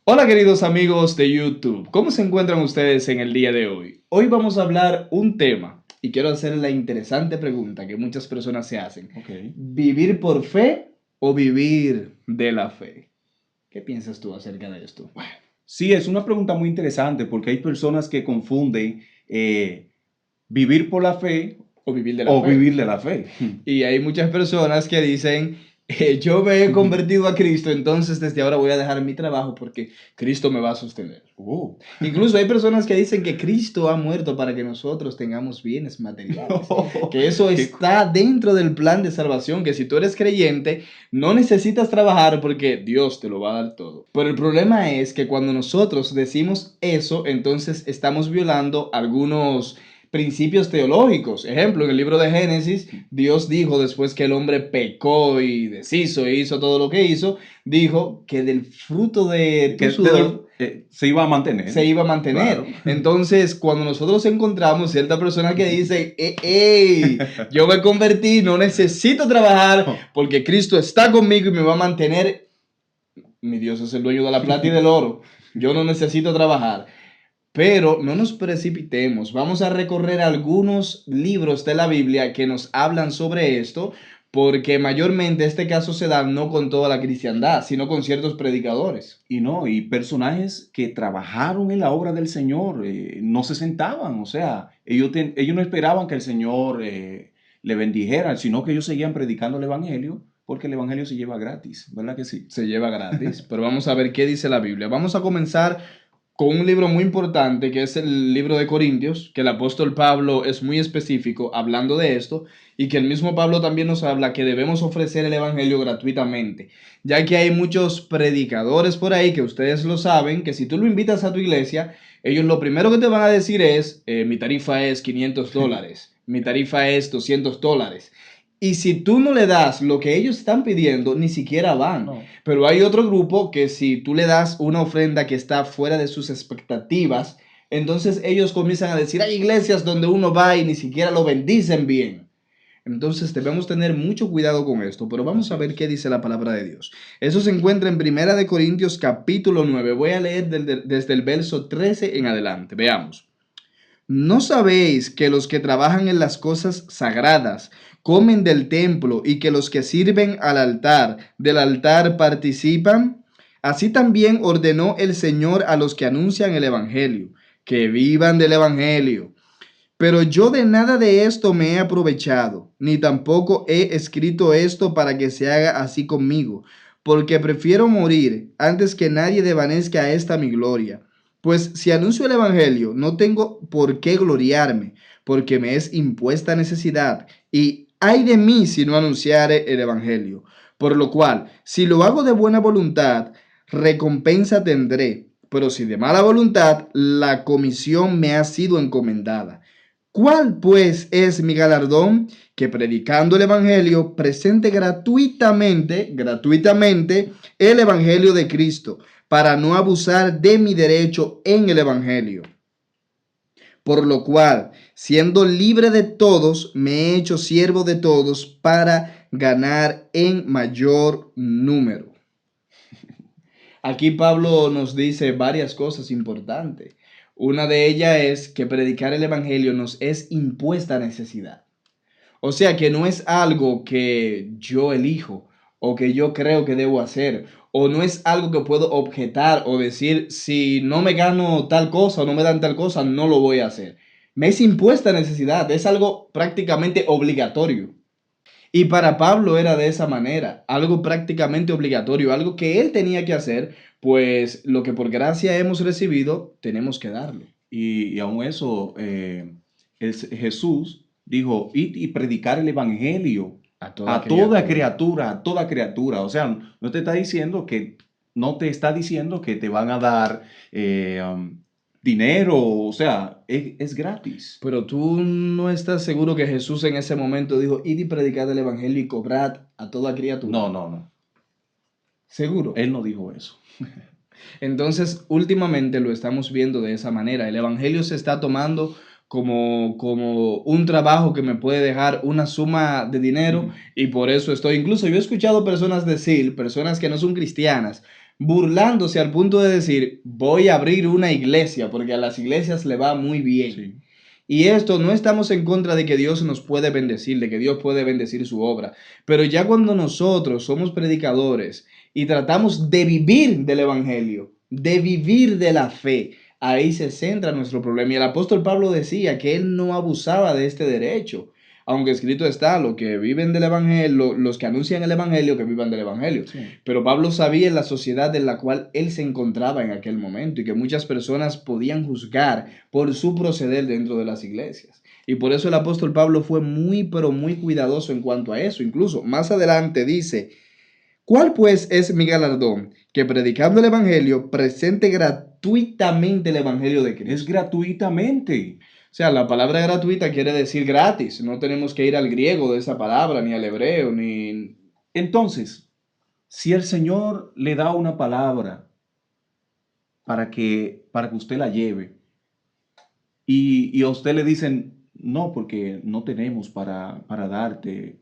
Hola queridos amigos de YouTube, ¿cómo se encuentran ustedes en el día de hoy? Hoy vamos a hablar un tema y quiero hacer la interesante pregunta que muchas personas se hacen. Ok. ¿Vivir por fe o vivir de la fe? ¿Qué piensas tú acerca de esto? Sí, es una pregunta muy interesante porque hay personas que confunden vivir por la fe O vivir de la o fe. vivir de la fe. Y hay muchas personas que dicen, yo me he convertido a Cristo, entonces desde ahora voy a dejar mi trabajo porque Cristo me va a sostener. Oh. Incluso hay personas que dicen que Cristo ha muerto para que nosotros tengamos bienes materiales, que eso Qué está dentro del plan de salvación, que si tú eres creyente no necesitas trabajar porque Dios te lo va a dar todo. Pero el problema es que cuando nosotros decimos eso, entonces estamos violando algunos principios teológicos. Ejemplo, en el libro de Génesis, Dios dijo después que el hombre pecó y deshizo e hizo todo lo que hizo, dijo que del fruto de tu sudor se iba a mantener. se iba a mantener. Claro. Entonces, cuando nosotros encontramos cierta persona que dice, hey, yo me convertí, no necesito trabajar porque Cristo está conmigo y me va a mantener, mi Dios es el dueño de la plata y del oro, yo no necesito trabajar. Pero no nos precipitemos, vamos a recorrer algunos libros de la Biblia que nos hablan sobre esto, porque mayormente este caso se da no con toda la cristiandad, sino con ciertos predicadores. Y personajes que trabajaron en la obra del Señor, no se sentaban, o sea, ellos no esperaban que el Señor le bendijera, sino que ellos seguían predicando el Evangelio, porque el Evangelio se lleva gratis, ¿verdad que sí? Se lleva gratis, pero vamos a ver qué dice la Biblia. Vamos a comenzar con un libro muy importante que es el libro de Corintios, que el apóstol Pablo es muy específico hablando de esto y que el mismo Pablo también nos habla que debemos ofrecer el evangelio gratuitamente, ya que hay muchos predicadores por ahí que ustedes lo saben, que si tú lo invitas a tu iglesia, ellos lo primero que te van a decir es, mi tarifa es $500, mi tarifa es $200. Y si tú no le das lo que ellos están pidiendo, ni siquiera van. No. Pero hay otro grupo que si tú le das una ofrenda que está fuera de sus expectativas, entonces ellos comienzan a decir, hay iglesias donde uno va y ni siquiera lo bendicen bien. Entonces debemos tener mucho cuidado con esto, pero vamos Así a ver es. qué dice la palabra de Dios. Eso se encuentra en Primera de Corintios capítulo 9. Voy a leer desde el verso 13 en adelante. Veamos. ¿No sabéis que los que trabajan en las cosas sagradas comen del templo y que los que sirven al altar del altar participan? Así también ordenó el Señor a los que anuncian el Evangelio, que vivan del Evangelio. Pero yo de nada de esto me he aprovechado, ni tampoco he escrito esto para que se haga así conmigo, porque prefiero morir antes que nadie desvanezca esta mi gloria. Pues si anuncio el Evangelio, no tengo por qué gloriarme, porque me es impuesta necesidad, y ay de mí si no anunciare el Evangelio. Por lo cual, si lo hago de buena voluntad, recompensa tendré, pero si de mala voluntad, la comisión me ha sido encomendada. ¿Cuál pues es mi galardón? Que predicando el Evangelio presente gratuitamente el Evangelio de Cristo, para no abusar de mi derecho en el Evangelio. Por lo cual, siendo libre de todos, me he hecho siervo de todos para ganar en mayor número. Aquí Pablo nos dice varias cosas importantes. Una de ellas es que predicar el Evangelio nos es impuesta necesidad. O sea que no es algo que yo elijo o que yo creo que debo hacer, o no es algo que puedo objetar o decir, si no me gano tal cosa o no me dan tal cosa, no lo voy a hacer. Me es impuesta necesidad, es algo prácticamente obligatorio. Y para Pablo era de esa manera, algo prácticamente obligatorio, algo que él tenía que hacer, pues lo que por gracia hemos recibido, tenemos que darlo. Y aún eso, Jesús dijo, id y predicar el Evangelio A toda a toda criatura. criatura, a toda criatura. O sea, no te está diciendo que te van a dar dinero, o sea, es gratis. Pero tú no estás seguro que Jesús en ese momento dijo, id y predicad el evangelio y cobrad a toda criatura. No, no, no. Seguro. Él no dijo eso. Entonces, últimamente lo estamos viendo de esa manera. El evangelio se está tomando como un trabajo que me puede dejar una suma de dinero y por eso estoy. Incluso yo he escuchado personas decir, personas que no son cristianas, burlándose al punto de decir, voy a abrir una iglesia, porque a las iglesias le va muy bien. Sí. Y esto no estamos en contra de que Dios nos puede bendecir, de que Dios puede bendecir su obra, pero ya cuando nosotros somos predicadores y tratamos de vivir del evangelio, de vivir de la fe, ahí se centra nuestro problema. Y el apóstol Pablo decía que él no abusaba de este derecho, aunque escrito está, los que viven del evangelio, los que anuncian el evangelio, que vivan del evangelio. Sí. Pero Pablo sabía la sociedad en la cual él se encontraba en aquel momento y que muchas personas podían juzgar por su proceder dentro de las iglesias. Y por eso el apóstol Pablo fue muy, pero muy cuidadoso en cuanto a eso. Incluso más adelante dice, ¿cuál pues es mi galardón? Que predicando el evangelio presente gratuitamente el evangelio de Cristo. Es gratuitamente. O sea, la palabra gratuita quiere decir gratis. No tenemos que ir al griego de esa palabra, ni al hebreo, ni... Entonces, si el Señor le da una palabra para que usted la lleve y a usted le dicen, no, porque no tenemos para darte,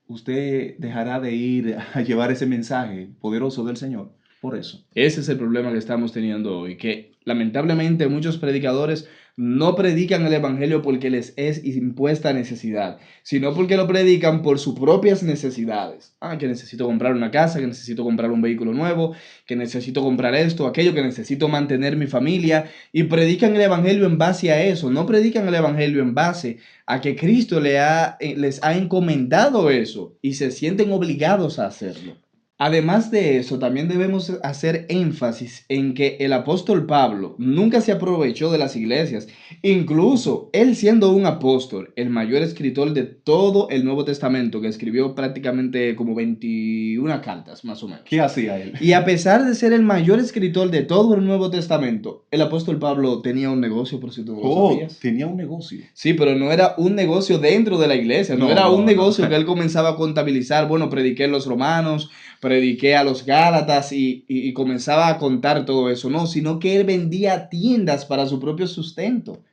usted dejará de ir a llevar ese mensaje poderoso del Señor. Por eso. Ese es el problema que estamos teniendo hoy, que lamentablemente muchos predicadores no predican el evangelio porque les es impuesta necesidad, sino porque lo predican por sus propias necesidades. Ah, que necesito comprar una casa, que necesito comprar un vehículo nuevo, que necesito comprar esto, aquello, que necesito mantener mi familia, y predican el evangelio en base a eso. No predican el evangelio en base a que Cristo les ha encomendado eso y se sienten obligados a hacerlo. Además de eso, también debemos hacer énfasis en que el apóstol Pablo nunca se aprovechó de las iglesias. Incluso él, siendo un apóstol, el mayor escritor de todo el Nuevo Testamento, que escribió prácticamente como 21 cartas, más o menos. ¿Qué hacía él? Y a pesar de ser el mayor escritor de todo el Nuevo Testamento, el apóstol Pablo tenía un negocio, por si tú no lo sabías. Tenía un negocio. Sí, pero no era un negocio dentro de la iglesia, no era un negocio que él comenzaba a contabilizar. Bueno, prediqué a los romanos, prediqué a los gálatas y comenzaba a contar todo eso. No, sino que él vendía tiendas para su propio sustento.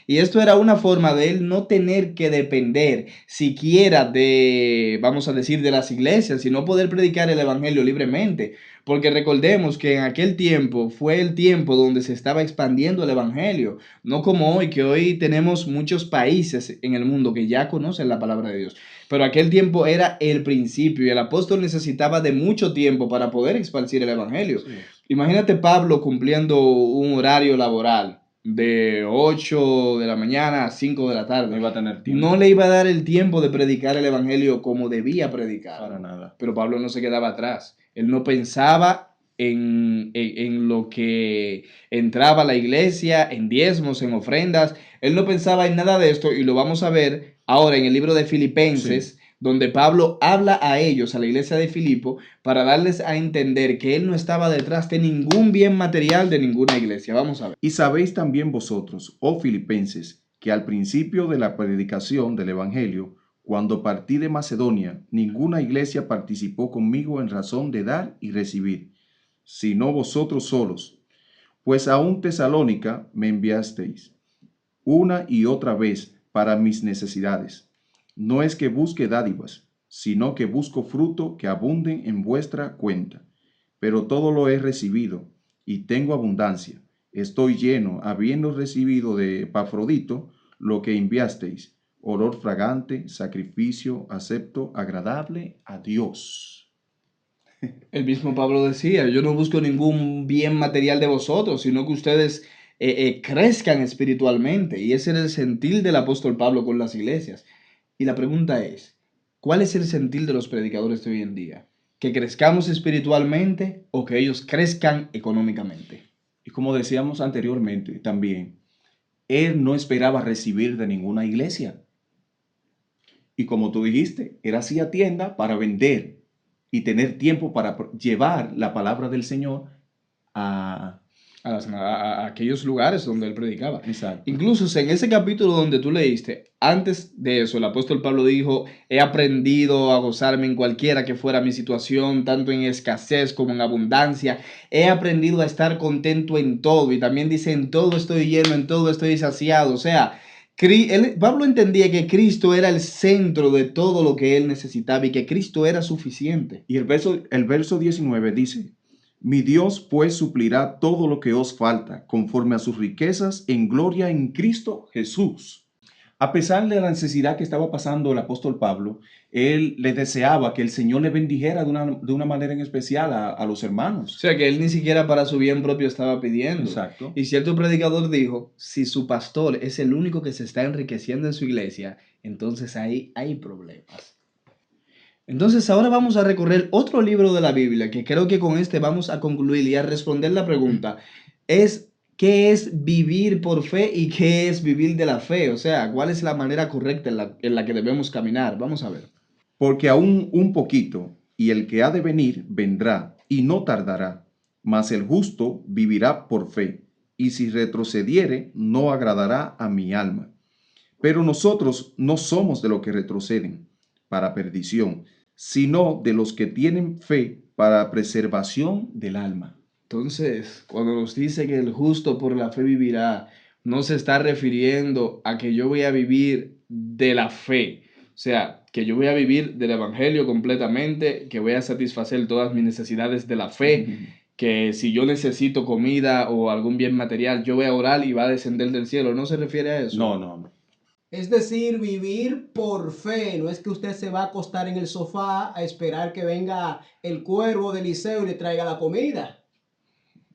Y esto era una forma de él no tener que depender siquiera de, vamos a decir, de las iglesias, sino poder predicar el evangelio libremente. Porque recordemos que en aquel tiempo fue el tiempo donde se estaba expandiendo el evangelio, no como hoy, que hoy tenemos muchos países en el mundo que ya conocen la palabra de Dios. Pero aquel tiempo era el principio y el apóstol necesitaba de mucho tiempo para poder esparcir el evangelio. Sí. Imagínate Pablo cumpliendo un horario laboral de 8 de la mañana a 5 de la tarde. No iba a tener tiempo. No le iba a dar el tiempo de predicar el evangelio como debía predicar. Para nada. Pero Pablo no se quedaba atrás. Él no pensaba en lo que entraba a la iglesia, en diezmos, en ofrendas. Él no pensaba en nada de esto y lo vamos a ver ahora en el libro de Filipenses, donde Pablo habla a ellos, a la iglesia de Filipo, para darles a entender que él no estaba detrás de ningún bien material de ninguna iglesia. Vamos a ver. Y sabéis también vosotros, oh filipenses, que al principio de la predicación del Evangelio, cuando partí de Macedonia, ninguna iglesia participó conmigo en razón de dar y recibir, sino vosotros solos. Pues aún Tesalónica me enviasteis una y otra vez para mis necesidades. No es que busque dádivas, sino que busco fruto que abunden en vuestra cuenta. Pero todo lo he recibido y tengo abundancia. Estoy lleno, habiendo recibido de Epafrodito lo que enviasteis, olor fragante, sacrificio acepto, agradable a Dios. El mismo Pablo decía, yo no busco ningún bien material de vosotros, sino que ustedes crezcan espiritualmente. Y ese era el sentir del apóstol Pablo con las iglesias. Y la pregunta es, ¿cuál es el sentir de los predicadores de hoy en día? ¿Que crezcamos espiritualmente o que ellos crezcan económicamente? Y como decíamos anteriormente también, él no esperaba recibir de ninguna iglesia. Y como tú dijiste, él hacía tienda para vender y tener tiempo para llevar la palabra del Señor a aquellos lugares donde él predicaba. Exacto. Incluso en ese capítulo donde tú leíste, antes de eso, el apóstol Pablo dijo, he aprendido a gozarme en cualquiera que fuera mi situación, tanto en escasez como en abundancia. He aprendido a estar contento en todo. Y también dice, en todo estoy lleno, en todo estoy saciado. O sea, Pablo entendía que Cristo era el centro de todo lo que él necesitaba y que Cristo era suficiente. Y el verso 19 dice, Mi Dios pues suplirá todo lo que os falta, conforme a sus riquezas en gloria en Cristo Jesús. A pesar de la necesidad que estaba pasando el apóstol Pablo, él le deseaba que el Señor le bendijera de una manera en especial a los O hermanos. sea, que él ni siquiera para su bien propio estaba pidiendo. Exacto. Y cierto predicador dijo, si su pastor es el único que se está enriqueciendo en su iglesia, entonces ahí hay problemas. Entonces ahora vamos a recorrer otro libro de la Biblia, que creo que con este vamos a concluir y a responder la pregunta, ¿qué es vivir por fe y qué es vivir de la fe? O sea, ¿cuál es la manera correcta en la que debemos caminar? Vamos a ver. Porque aún un poquito, y el que ha de venir vendrá, y no tardará. Mas el justo vivirá por fe, y si retrocediere, no agradará a mi alma. Pero nosotros no somos de los que retroceden para perdición, sino de los que tienen fe para preservación del alma. Entonces, cuando nos dice que el justo por la fe vivirá, no se está refiriendo a que yo voy a vivir de la fe. O sea, que yo voy a vivir del evangelio completamente, que voy a satisfacer todas mis necesidades de la fe, que si yo necesito comida o algún bien material, yo voy a orar y va a descender del cielo. No se refiere a eso. No. Es decir, vivir por fe. No es que usted se va a acostar en el sofá a esperar que venga el cuervo de Eliseo y le traiga la comida.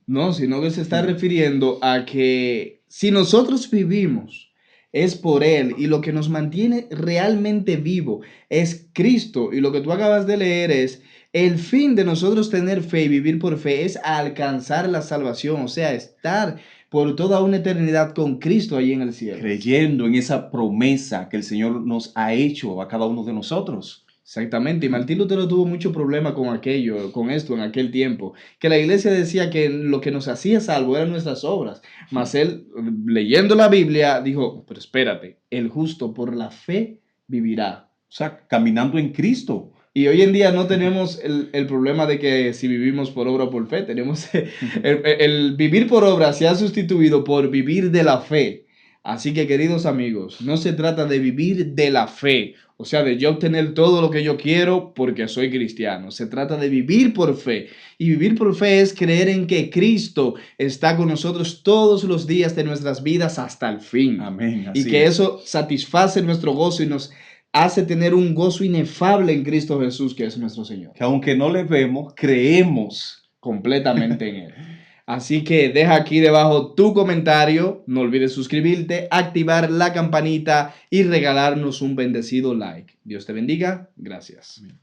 No, sino que se está refiriendo a que si nosotros vivimos es por Él y lo que nos mantiene realmente vivo es Cristo, y lo que tú acabas de leer es el fin de nosotros tener fe y vivir por fe es alcanzar la salvación, o sea, estar por toda una eternidad con Cristo allí en el cielo. Creyendo en esa promesa que el Señor nos ha hecho a cada uno de nosotros. Exactamente, y Martín Lutero tuvo mucho problema con esto en aquel tiempo, que la iglesia decía que lo que nos hacía salvo eran nuestras obras, mas él, leyendo la Biblia, dijo, pero espérate, el justo por la fe vivirá. O sea, caminando en Cristo. Y hoy en día no tenemos el problema de que si vivimos por obra o por fe, tenemos el vivir por obra se ha sustituido por vivir de la fe. Así que, queridos amigos, no se trata de vivir de la fe, o sea, de yo obtener todo lo que yo quiero porque soy cristiano. Se trata de vivir por fe. Y vivir por fe es creer en que Cristo está con nosotros todos los días de nuestras vidas hasta el fin. Amén. Y que eso satisface nuestro gozo y nos hace tener un gozo inefable en Cristo Jesús, que es nuestro Señor. Que aunque no le vemos, creemos completamente en Él. Así que deja aquí debajo tu comentario, no olvides suscribirte, activar la campanita y regalarnos un bendecido like. Dios te bendiga, gracias. Amén.